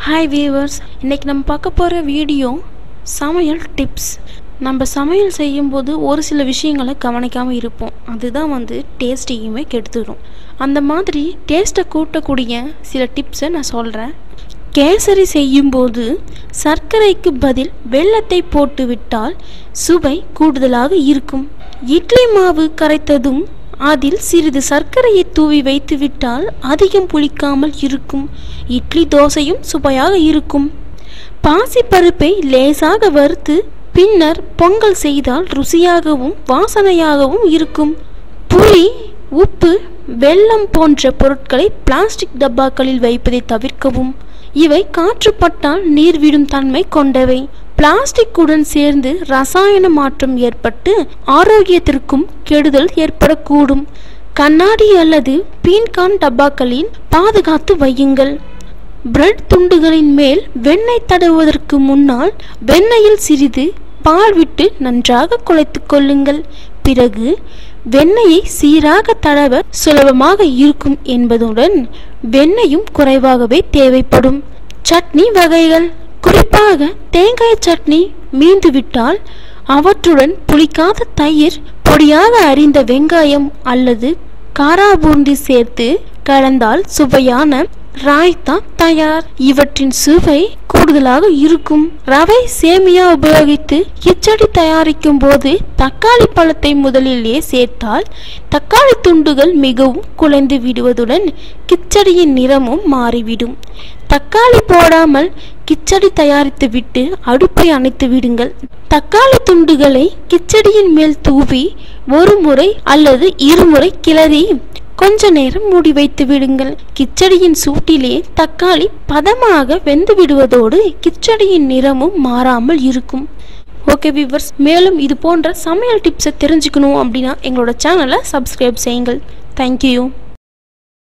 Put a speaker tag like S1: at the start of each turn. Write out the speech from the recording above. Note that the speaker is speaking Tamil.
S1: ஹாய் வியூவர்ஸ், இன்றைக்கி நம்ம பார்க்க போகிற வீடியோ சமையல் டிப்ஸ். நம்ம சமையல் செய்யும்போது ஒரு சில விஷயங்களை கவனிக்காமல் இருப்போம். அதுதான் டேஸ்ட்டையுமே கெடுத்துடும். அந்த மாதிரி டேஸ்ட்டை கூட்டக்கூடிய சில டிப்ஸை நான் சொல்கிறேன். கேசரி செய்யும்போது சர்க்கரைக்கு பதில் வெல்லத்தை போட்டு விட்டால் சுவை கூடுதலாக இருக்கும். இட்லி மாவு கரைத்ததும் அதில் சிறிது சர்க்கரையை தூவி வைத்துவிட்டால் அதிகம் புளிக்காமல் இருக்கும். இட்லி தோசையும் சுவையாக இருக்கும். பாசிப்பருப்பை லேசாக வறுத்து பின்னர் பொங்கல் செய்தால் ருசியாகவும் வாசனையாகவும் இருக்கும். புளி, உப்பு, வெல்லம் போன்ற பொருட்களை பிளாஸ்டிக் டப்பாக்களில் வைப்பதை தவிர்க்கவும். இவை காற்றுப்பட்டால் நீர்விடும் தன்மை கொண்டவை. பிளாஸ்டிக்குடன் சேர்ந்து ரசாயன மாற்றம் ஏற்பட்டு ஆரோக்கியத்திற்கும் கெடுதல் ஏற்படக்கூடும். கண்ணாடி அல்லது பீன்கான் டப்பாக்களில் பாதுகாத்து வையுங்கள். பிரெட் துண்டுகளின் மேல் வெண்ணெய் தடவுவதற்கு முன்னால் வெண்ணெயில் சிறிது பால் விட்டு நன்றாக குழைத்து கொள்ளுங்கள். பிறகு வெண்ணெயை சீராக தடவ சுலபமாக இருக்கும் என்பதுடன் வெண்ணெயும் குறைவாகவே தேவைப்படும். சட்னி வகைகள், குறிப்பாக தேங்காய் சட்னி மீந்துவிட்டால் அவற்றுடன் புளிக்காத தயிர், பொடியாக அரிந்த வெங்காயம் அல்லது காராபூந்தி சேர்த்து கலந்தால் சுவையான ராய்த்தா தயார். இவற்றின் சுவை கூடுதலாக இருக்கும். ரவை, சேமியா உபயோகித்து கிச்சடி தயாரிக்கும் போது தக்காளி பழத்தை முதலிலே சேர்த்தால் தக்காளி துண்டுகள் மிகவும் குலைந்து விடுவதுடன் கிச்சடியின் நிறமும் மாறிவிடும். தக்காளி போடாமல் கிச்சடி தயாரித்து விட்டு அடுப்பை அணைத்து விடுங்கள். தக்காளி துண்டுகளை கிச்சடியின் மேல் தூவி ஒரு முறை அல்லது இருமுறை கிளறி கொஞ்ச நேரம் மூடி வைத்து விடுங்கள். கிச்சடியின் சூட்டிலே தக்காளி பதமாக வெந்து விடுவதோடு கிச்சடியின் நிறமும் மாறாமல் இருக்கும். ஓகே வியூவர்ஸ், மேலும் இது போன்ற சமையல் டிப்ஸை தெரிஞ்சுக்கணும் அப்படின்னா எங்களோட சேனலை சப்ஸ்கிரைப் செய்யுங்கள். தேங்க்யூ.